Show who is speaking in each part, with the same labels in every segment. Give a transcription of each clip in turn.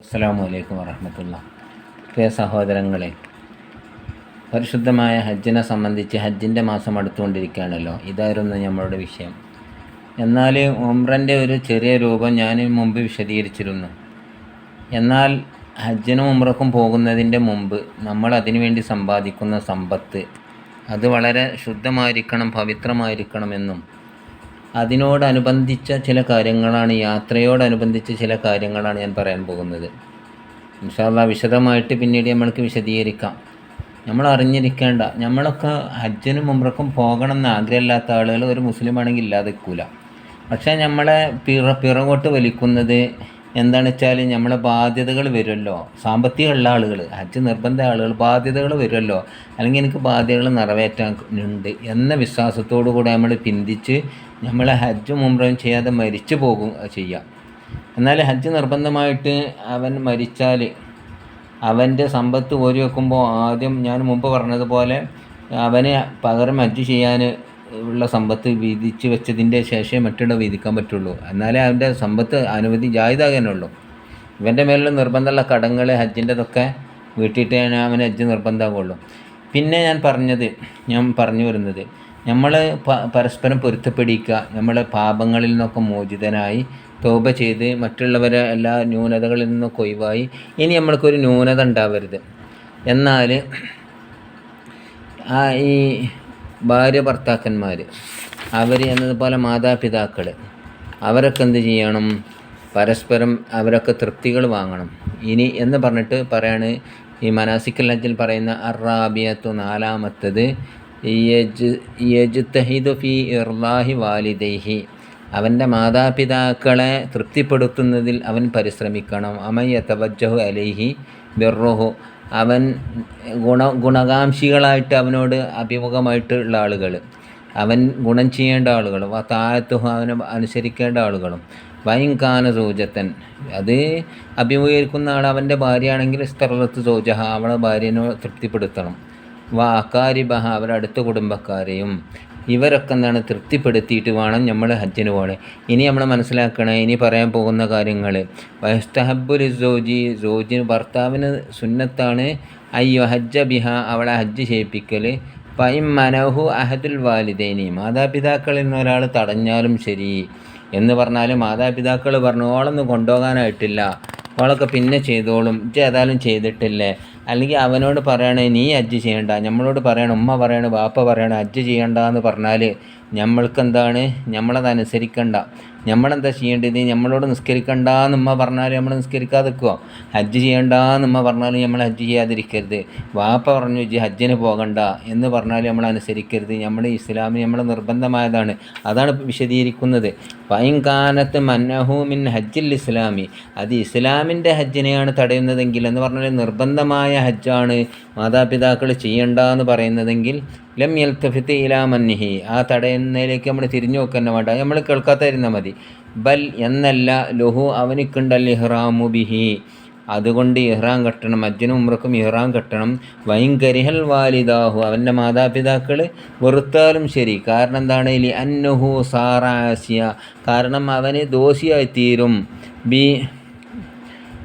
Speaker 1: അസ്സലാമു അലൈക്കും വറഹ്മത്തുള്ളാഹി. പ്രിയ സഹോദരങ്ങളെ, പരിശുദ്ധമായ ഹജ്ജിനെ സംബന്ധിച്ച് ഹജ്ജിൻ്റെ മാസം അടുത്തുകൊണ്ടിരിക്കുകയാണല്ലോ. ഇതായിരുന്നു നമ്മളുടെ വിഷയം. എന്നാൽ ഉംറൻ്റെ ഒരു ചെറിയ രൂപം ഞാൻ മുമ്പ് വിശദീകരിച്ചിരുന്നു. എന്നാൽ ഹജ്ജിനും ഉംറക്കും പോകുന്നതിൻ്റെ മുമ്പ് നമ്മൾ അതിനുവേണ്ടി സമ്പാദിക്കുന്ന സമ്പത്ത് അത് വളരെ ശുദ്ധമായിരിക്കണം, പവിത്രമായിരിക്കണമെന്നും അതിനോടനുബന്ധിച്ച ചില കാര്യങ്ങളാണ്, യാത്രയോടനുബന്ധിച്ച ചില കാര്യങ്ങളാണ് ഞാൻ പറയാൻ പോകുന്നത്. ഇൻഷാ അല്ലാഹ് വിശദമായിട്ട് പിന്നീട് നമ്മൾക്ക് വിശദീകരിക്കാം. നമ്മൾ അറിഞ്ഞിരിക്കേണ്ട, നമ്മളൊക്കെ ഹജ്ജിനും ഉംറക്കും പോകണം എന്ന് ആഗ്രഹമില്ലാത്ത ആളുകൾ ഒരു മുസ്ലിമാണെങ്കിൽ ഇല്ലാതെ നിൽക്കില്ല. പക്ഷേ നമ്മളെ പിറകോട്ട് വലിക്കുന്നത് എന്താണെന്ന് വെച്ചാൽ നമ്മളെ ബാധ്യതകൾ വരുമല്ലോ. സാമ്പത്തികമുള്ള ആളുകൾ, ഹജ്ജ് നിർബന്ധ ആളുകൾ ബാധ്യതകൾ വരുമല്ലോ, അല്ലെങ്കിൽ എനിക്ക് ബാധ്യതകൾ നിറവേറ്റാനുണ്ട് എന്ന വിശ്വാസത്തോടു കൂടെ നമ്മൾ ചിന്തിച്ച് നമ്മളെ ഹജ്ജും ഉംറയും ചെയ്യാതെ മരിച്ചു പോകും ചെയ്യുക. എന്നാൽ ഹജ്ജ് നിർബന്ധമായിട്ട് അവൻ മരിച്ചാൽ അവൻ്റെ സമ്പത്ത് ഓരി വെക്കുമ്പോൾ ആദ്യം ഞാൻ മുമ്പ് പറഞ്ഞതുപോലെ അവന് പകരം ഹജ്ജ് ചെയ്യാൻ ഉള്ള സമ്പത്ത് വീതിച്ച് വെച്ചതിൻ്റെ ശേഷമേ മറ്റുള്ള വീതിക്കാൻ പറ്റുള്ളൂ. എന്നാലേ അവൻ്റെ സമ്പത്ത് അനുമതി ജായിദാകാനുള്ളൂ. ഇവൻ്റെ മേലുള്ള നിർബന്ധമുള്ള കടങ്ങൾ ഹജ്ജിൻ്റെതൊക്കെ വീട്ടിയിട്ട് അവന് ഹജ്ജ് നിർബന്ധമാകുള്ളൂ. പിന്നെ ഞാൻ പറഞ്ഞു വരുന്നത് നമ്മൾ പരസ്പരം പൊരുത്തപ്പെടിക്കുക, നമ്മളെ പാപങ്ങളിൽ നിന്നൊക്കെ മോചിതനായി തൗബ ചെയ്ത് മറ്റുള്ളവരെ എല്ലാ ന്യൂനതകളിൽ നിന്നൊക്കെ ഒഴിവായി ഇനി നമ്മൾക്കൊരു ന്യൂനത ഉണ്ടാവരുത്. എന്നാൽ ഈ ഭാര്യ ഭർത്താക്കന്മാർ അവർ എന്നതുപോലെ മാതാപിതാക്കൾ അവരൊക്കെ എന്ത് ചെയ്യണം? പരസ്പരം അവരൊക്കെ തൃപ്തികൾ വാങ്ങണം. ഇനി എന്ന് പറഞ്ഞിട്ട് പറയാണ് ഈ മനാസിക്കൽ ഹജ്ജിൽ പറയുന്ന അറാബിയത്തു നാലാമത്തത് യജ്തഹിദു ഫി ഇർലാഹി വാലിദൈഹി, അവൻ്റെ മാതാപിതാക്കളെ തൃപ്തിപ്പെടുത്തുന്നതിൽ അവൻ പരിശ്രമിക്കണം. അമയതവജ്ജഹു അലൈഹി ബിർറുഹു, അവൻ ഗുണകാംക്ഷികളായിട്ട് അവനോട് അഭിമുഖമായിട്ടുള്ള ആളുകൾ, അവൻ ഗുണം ചെയ്യേണ്ട ആളുകൾ, താഴത്തുഹു അവനെ അനുസരിക്കേണ്ട ആളുകളും, വൈൻകാന സൂജത്തൻ, അത് അഭിമുഖീകരിക്കുന്ന ആൾ അവൻ്റെ ഭാര്യയാണെങ്കിൽ സ്തറത്ത് സൂജഹ, അവളെ ഭാര്യനെ തൃപ്തിപ്പെടുത്തണം. അക്കാരിബഹ, അവരുടെ അടുത്ത കുടുംബക്കാരെയും ഇവരൊക്കെ എന്താണ് തൃപ്തിപ്പെടുത്തിയിട്ട് വേണം നമ്മൾ ഹജ്ജിന് പോകണം. ഇനി നമ്മൾ മനസ്സിലാക്കണേ, ഇനി പറയാൻ പോകുന്ന കാര്യങ്ങൾ വസ്തഹബുൽ സോജി ഭർത്താവിന് സുന്നത്താണ് അയ്യോ ഹജ്ജ ബിഹ, അവളെ ഹജ്ജ് ചെയ്യിപ്പിക്കൽ. പൈം മനഹു അഹദുൽ വാലിദൈനി, മാതാപിതാക്കളിൽ നിന്ന് ഒരാൾ തടഞ്ഞാലും ശരി എന്ന് പറഞ്ഞാൽ മാതാപിതാക്കൾ പറഞ്ഞു ഓളൊന്നും കൊണ്ടുപോകാനായിട്ടില്ല, ഓളൊക്കെ പിന്നെ ചെയ്തോളും, ഏതായാലും ചെയ്തിട്ടില്ലേ, അല്ലെങ്കിൽ അവനോട് പറയണേ നീ ഹജ്ജ് ചെയ്യണ്ട, നമ്മളോട് പറയണം, ഉമ്മ പറയണം, ബാപ്പ പറയണം ഹജ്ജ് ചെയ്യണ്ട എന്ന് പറഞ്ഞാൽ നമ്മൾക്കെന്താണ്, നമ്മളതനുസരിക്കണ്ട. നമ്മളെന്താ ചെയ്യേണ്ടത്? നമ്മളോട് നിസ്കരിക്കണ്ടെന്ന് ഉമ്മ പറഞ്ഞാൽ നമ്മൾ നിസ്കരിക്കാതെ നിൽക്കുമോ? ഹജ്ജ് ചെയ്യണ്ടെന്ന് ഉമ്മ പറഞ്ഞാലും നമ്മൾ ഹജ്ജ് ചെയ്യാതിരിക്കരുത്. വാപ്പ പറഞ്ഞു ഹജ്ജിന് പോകണ്ട എന്ന് പറഞ്ഞാൽ നമ്മൾ അനുസരിക്കരുത്. നമ്മൾ ഇസ്ലാമിന് നമ്മൾ നിർബന്ധമായതാണ്, അതാണ് വിശദീകരിക്കുന്നത്. വൈൻകാനത്ത് മന്നഹു മിൻ ഹജ്ജിൽ ഇസ്ലാമി, അത് ഇസ്ലാമിൻ്റെ ഹജ്ജിനെയാണ് തടയുന്നതെങ്കിൽ എന്ന് പറഞ്ഞാൽ നിർബന്ധമായ ഹജ്ജാണ് മാതാപിതാക്കൾ ചെയ്യണ്ടെന്ന് പറയുന്നതെങ്കിൽ ലം യൽതഫിത്ത് ഇലാ മന്നിഹി, ആ തടയുന്നതിലേക്ക് നമ്മൾ തിരിഞ്ഞു നോക്കാൻ വേണ്ട, നമ്മൾ കേൾക്കാത്തായിരുന്നാൽ മതി. ബൽ എന്നല്ല ലുഹു, അവനിക്കുണ്ടൽ ഇഹ്റാമു ബിഹി, അതുകൊണ്ട് ഇഹ്റാം കെട്ടണം, ഹജ്ജിനും ഉംറക്കും ഇഹ്റാം കെട്ടണം. വൈൻകരിഹൽ വാലിദാഹു, അവൻ്റെ മാതാപിതാക്കൾ വെറുത്താലും ശരി. കാരണം എന്താണ്? ലി അന്നഹു സാറാസിയ, കാരണം അവന് ദോഷിയായി തീരും.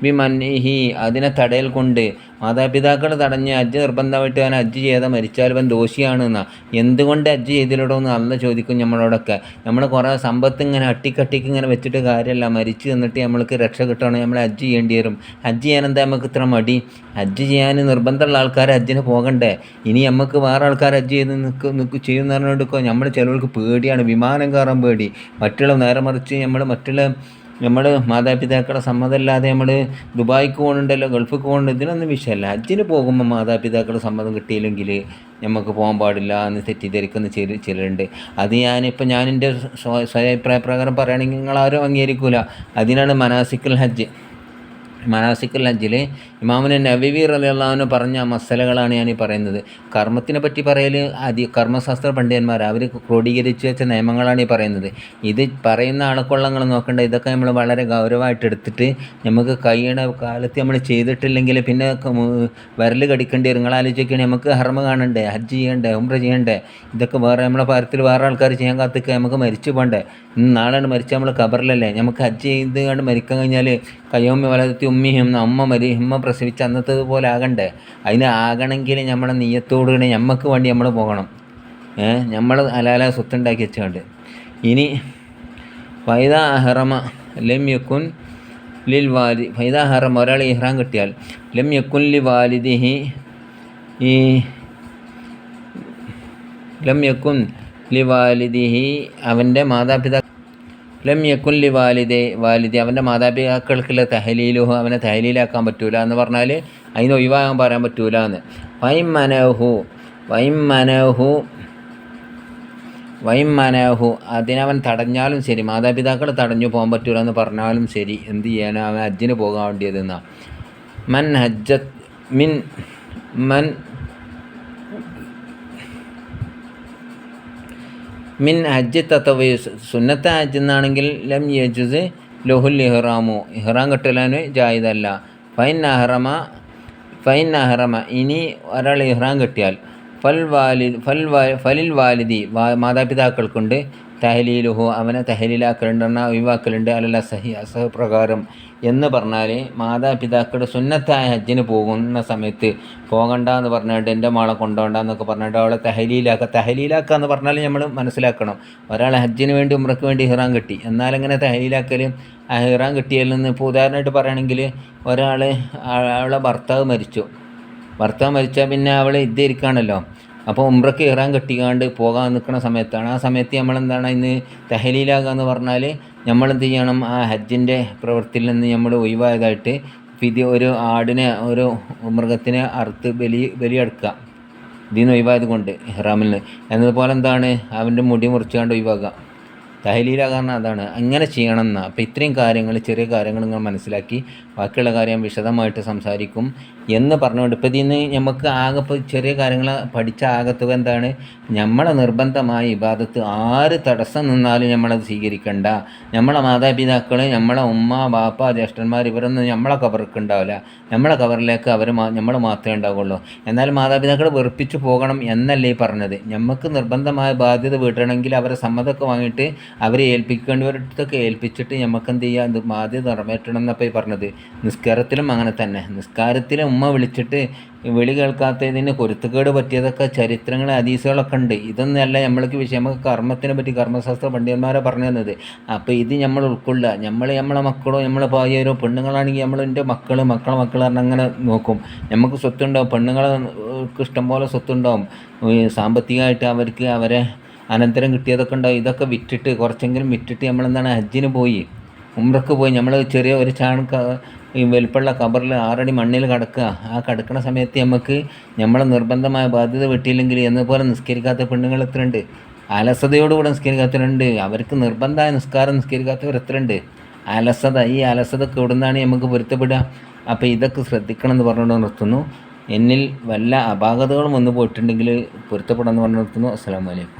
Speaker 1: ബിമന്നിഹി, അതിനെ തടയൽ കൊണ്ട്. മാതാപിതാക്കൾ തടഞ്ഞ് ഹജ്ജ് നിർബന്ധമായിട്ട് അവൻ ഹജ്ജ് ചെയ്താൽ മരിച്ചാൽ അവൻ ദോഷിയാണെന്നാ. എന്തുകൊണ്ട് ഹജ്ജ് ചെയ്തില്ലടോ എന്ന് അല്ല ചോദിക്കും നമ്മളോടൊക്കെ. നമ്മൾ കുറേ സമ്പത്ത് ഇങ്ങനെ അട്ടിക്കട്ടിക്ക് ഇങ്ങനെ വെച്ചിട്ട് കാര്യമല്ല, മരിച്ചു തന്നിട്ട് നമ്മൾക്ക് രക്ഷ കിട്ടണമെങ്കിൽ നമ്മൾ ഹജ്ജ് ചെയ്യേണ്ടി വരും. ഹജ്ജ് ചെയ്യാൻ എന്താ നമുക്ക് ഇത്ര മടി? ഹജ്ജ് ചെയ്യാൻ നിർബന്ധമുള്ള ആൾക്കാർ ഹജ്ജിന് പോകണ്ടേ? ഇനി നമുക്ക് വേറെ ആൾക്കാർ ഹജ്ജ് ചെയ്ത് ചെയ്യുന്ന പറഞ്ഞിട്ടോ നമ്മൾ ചിലവർക്ക് പേടിയാണ്, വിമാനം കയറാൻ പേടി, നേരെ മറിച്ച് നമ്മൾ മാതാപിതാക്കളുടെ സമ്മതമില്ലാതെ നമ്മൾ ദുബായിക്ക് പോകുന്നുണ്ടല്ലോ, ഗൾഫിക്ക് പോകുന്നുണ്ട്, ഇതിനൊന്നും വിഷയമല്ല. ഹജ്ജിന് പോകുമ്പോൾ മാതാപിതാക്കളുടെ സമ്മതം കിട്ടിയില്ലെങ്കിൽ നമുക്ക് പോകാൻ പാടില്ല എന്ന് തെറ്റിദ്ധരിക്കുന്ന ചിലരുണ്ട്. അത് ഞാൻ എൻ്റെ സ്വയഭിപ്രായ പ്രകാരം പറയുകയാണെങ്കിൽ നിങ്ങളാരും അംഗീകരിക്കില്ല. അതിനാണ് മനാസിക്കുൽ ഹജ്ജിൽ ഇമാമുന നവവി റളിയല്ലാഹു അൻഹു പറഞ്ഞ മസലകളാണ് ഞാൻ ഈ പറയുന്നത്. കർമ്മത്തിനെ പറ്റി പറയൽ കർമ്മശാസ്ത്ര പണ്ഡിതന്മാർ അവർ ക്രോഡീകരിച്ച് വെച്ച നിയമങ്ങളാണ് ഈ പറയുന്നത്. ഇത് പറയുന്ന ആളെക്കൊള്ളങ്ങൾ നോക്കേണ്ട, ഇതൊക്കെ നമ്മൾ വളരെ ഗൗരവമായിട്ട് എടുത്തിട്ട് നമുക്ക് കഴിയണ കാലത്ത് നമ്മൾ ചെയ്തിട്ടില്ലെങ്കിൽ പിന്നെ വിരൽ കടിക്കേണ്ടി വരും. നിങ്ങളാലോചിക്കുകയാണെങ്കിൽ നമുക്ക് ഹർമ്മ കാണണ്ടേ, ഹജ്ജ് ചെയ്യണ്ടേ, ഉംറ ചെയ്യണ്ടേ, ഇതൊക്കെ വേറെ നമ്മളെ പാരത്തിൽ വേറെ ആൾക്കാർ ചെയ്യാൻ കാത്തിക്കുക, നമുക്ക് മരിച്ചു പോകണ്ടേ? നാളെ മരിച്ചാൽ നമ്മൾ ഖബറിലല്ലേ. നമുക്ക് ഹജ്ജ് ചെയ്ത് കണ്ട് മരിക്കാൻ കഴിഞ്ഞാൽ കയ്യോമ്മ വലത്തി ഉമ്മിയും ഉമ്മ പ്രസവിച്ച അന്നത്തേതുപോലെ ആകണ്ടേ. ആകണമെങ്കിൽ നമ്മളെ നീയത്തോടുകൂടി നമുക്ക് വേണ്ടി നമ്മൾ പോകണം. നമ്മൾ ഹലാല സ്വത്തുണ്ടാക്കി വെച്ചുകൊണ്ട്. ഇനി ഫൈദ അഹറമ ലം യക്കുൻ ലിൽ വാലി ഫൈദ അഹറമ ഒരാൾ ഇഹ്റാം കിട്ടിയാൽ ലം യക്കുൻ ലി വാലിദിഹി ലം യക്കുൻ ലി വാലിദിഹി അവൻ്റെ ലം യക്കുൻ ലി വാലിദി അവൻ്റെ മാതാപിതാക്കൾക്കുള്ള തഹലീലുഹു അവനെ തഹലീലാക്കാൻ പറ്റൂല എന്ന് പറഞ്ഞാൽ അതിന് ഒഴിവാകാൻ പറയാൻ പറ്റൂല എന്ന്. വൈമനഹു അതിനവൻ തടഞ്ഞാലും ശരി, മാതാപിതാക്കൾ തടഞ്ഞു പോകാൻ പറ്റൂല എന്ന് പറഞ്ഞാലും ശരി, എന്ത് ചെയ്യാനോ അവൻ ഹജ്ജിന് പോകാൻ വേണ്ടിയതെന്നാണ്. മിൻ ഹജ്ജ് തത്തവി സുന്നത്ത ഹജ്ജ് എന്നാണെങ്കിൽ ലം യജുസ് ലഹുൽ ഇഹ്റാമു ഇഹ്റാം കെട്ടലാന് ജായിദല്ല. ഫൈൻ അഹ്റമ ഇനി ഒരാൾ ഇഹ്റാം കെട്ടിയാൽ ഫലിൽ വാലിദി മാതാപിതാക്കൾക്കുണ്ട് തഹലീലുഹു അവനെ തഹലീലാക്കലുണ്ട് ഒഴിവാക്കലുണ്ട് അലൽ അസഹ പ്രകാരം എന്ന് പറഞ്ഞാൽ മാതാപിതാക്കളുടെ സുന്നത്തായ ഹജ്ജിന് പോകുന്ന സമയത്ത് പോകണ്ട എന്ന് പറഞ്ഞിട്ട് എൻ്റെ മോളെ കൊണ്ടുപോകണ്ട എന്നൊക്കെ പറഞ്ഞിട്ട് അവളെ തഹലീലാക്കുക എന്ന് പറഞ്ഞാൽ നമ്മൾ മനസ്സിലാക്കണം. ഒരാൾ ഹജ്ജിന് വേണ്ടി ഉംറയ്ക്ക് വേണ്ടി ഇഹ്റാം കെട്ടി, എന്നാലെങ്ങനെ തഹലീലാക്കൽ ഇഹ്റാം കിട്ടിയതിൽ നിന്ന് ഇപ്പോൾ ഉദാഹരണമായിട്ട് പറയുകയാണെങ്കിൽ അവളെ ഭർത്താവ് മരിച്ചാൽ പിന്നെ അവൾ ഇരിക്കുകയാണല്ലോ. അപ്പോൾ ഉംറയ്ക്ക് ഇഹ്റാം കെട്ടിക്കാണ്ട് പോകാൻ നിൽക്കുന്ന സമയത്താണ്. ആ സമയത്ത് നമ്മളെന്താണ് ഇന്ന് തഹലീലാകുക എന്ന് പറഞ്ഞാൽ നമ്മളെന്ത് ചെയ്യണം, ആ ഹജ്ജിൻ്റെ പ്രവൃത്തിയിൽ നിന്ന് നമ്മൾ ഒഴിവായതായിട്ട് ഒരു ആടിനെ ഒരു മൃഗത്തിനെ അറുത്ത് ബലിയെടുക്കുക ഇതിൽ നിന്ന് ഒഴിവായത് കൊണ്ട് ഇഹ്റാമിൽ നിന്ന്. എന്നതുപോലെ എന്താണ് അവൻ്റെ മുടി മുറിച്ചുകൊണ്ട് ഒഴിവാക്കുക. തഹലീലാകാൻ അതാണ്, അങ്ങനെ ചെയ്യണം എന്നാണ്. അപ്പോൾ ഇത്രയും കാര്യങ്ങൾ ചെറിയ കാര്യങ്ങൾ നിങ്ങൾ മനസ്സിലാക്കി ബാക്കിയുള്ള കാര്യം വിശദമായിട്ട് സംസാരിക്കും എന്ന് പറഞ്ഞുകൊണ്ട് ഇപ്പോൾ ഇതിൽ നിന്ന് നമുക്ക് ഇപ്പോൾ ചെറിയ കാര്യങ്ങൾ പഠിച്ച ആകത്തുക എന്താണ്, നമ്മളെ നിർബന്ധമായ ഇബാദത്ത് ആര് തടസ്സം നിന്നാലും നമ്മളത് സ്വീകരിക്കണ്ട. നമ്മളെ മാതാപിതാക്കൾ, നമ്മളെ ഉമ്മ ബാപ്പ ജ്യേഷ്ഠന്മാർ ഇവരൊന്നും നമ്മളെ കബർക്ക് ഉണ്ടാവില്ല. നമ്മളെ കബറിലേക്ക് നമ്മൾ മാത്രമേ ഉണ്ടാവുള്ളൂ. എന്നാൽ മാതാപിതാക്കൾ വെറുപ്പിച്ച് പോകണം എന്നല്ലേ ഈ പറഞ്ഞത്. നമുക്ക് നിർബന്ധമായ ബാധ്യത വീട്ടണമെങ്കിൽ അവരെ സമ്മതമൊക്കെ വാങ്ങിയിട്ട് അവരെ ഏൽപ്പിക്കേണ്ടവരടുത്തൊക്കെ ഏൽപ്പിച്ചിട്ട് നമുക്ക് എന്ത് ചെയ്യുക, അത് ബാധ്യത നിറവേറ്റണം എന്നപ്പോൾ ഈ പറഞ്ഞത്. നിസ്കാരത്തിലും അങ്ങനെ തന്നെ. നിസ്കാരത്തിലും ഉമ്മ വിളിച്ചിട്ട് വിളി കേൾക്കാത്തതിന് പൊരുത്തക്കേട് പറ്റിയതൊക്കെ ചരിത്രങ്ങൾ ഹദീസുകളൊക്കെ ഉണ്ട്. ഇതൊന്നല്ല നമ്മൾക്ക് വിഷയം. നമുക്ക് കർമ്മത്തിനെ പറ്റി കർമ്മശാസ്ത്ര പണ്ഡിതന്മാരെ പറഞ്ഞു തന്നത്. അപ്പോൾ ഇത് നമ്മൾ ഉൾക്കൊള്ളുക. നമ്മളെ മക്കളോ നമ്മളെ ഭാര്യയോ പെണ്ണുങ്ങളാണെങ്കിൽ എൻ്റെ മക്കളെ പറഞ്ഞ് അങ്ങനെ നോക്കും. നമുക്ക് സ്വത്തുണ്ടാവും, പെണ്ണുങ്ങൾക്ക് ഇഷ്ടംപോലെ സ്വത്തുണ്ടാവും. സാമ്പത്തികമായിട്ട് അവർക്ക് അവരെ അനന്തരം കിട്ടിയതൊക്കെ ഉണ്ടാവും. ഇതൊക്കെ വിറ്റിട്ട് കുറച്ചെങ്കിലും വിറ്റിട്ട് നമ്മളെന്താണ് ഹജ്ജിന് പോയി ഉംറയ്ക്ക് പോയി നമ്മൾ ചെറിയ ഒരു വലിപ്പമുള്ള ഖബറിൽ 6 അടി മണ്ണിൽ കിടക്കുക. ആ കിടക്കുന്ന സമയത്ത് നമുക്ക് നമ്മളെ നിർബന്ധമായ ബാധ്യത വിട്ടില്ലെങ്കിൽ എന്നപോലെ നിസ്കരിക്കാത്ത പെണ്ണുങ്ങൾ എത്രയുണ്ട്, അലസതയോടുകൂടെ നിസ്കരിക്കാത്തവരുണ്ട്. അവർക്ക് നിർബന്ധമായ നിസ്കാരം നിസ്കരിക്കാത്തവർ എത്രയുണ്ട്. ഈ അലസതയൊക്കെ എവിടുന്നാണ് നമുക്ക് പൊരുത്തപ്പെടുക. അപ്പോൾ ഇതൊക്കെ ശ്രദ്ധിക്കണം എന്ന് പറഞ്ഞുകൊണ്ട് നിർത്തുന്നു. എന്നിൽ വല്ല അപാകതകളും വന്നു പോയിട്ടുണ്ടെങ്കിൽ പൊരുത്തപ്പെടാമെന്ന് പറഞ്ഞു നിർത്തുന്നു. അസ്സലാമു അലൈക്കും.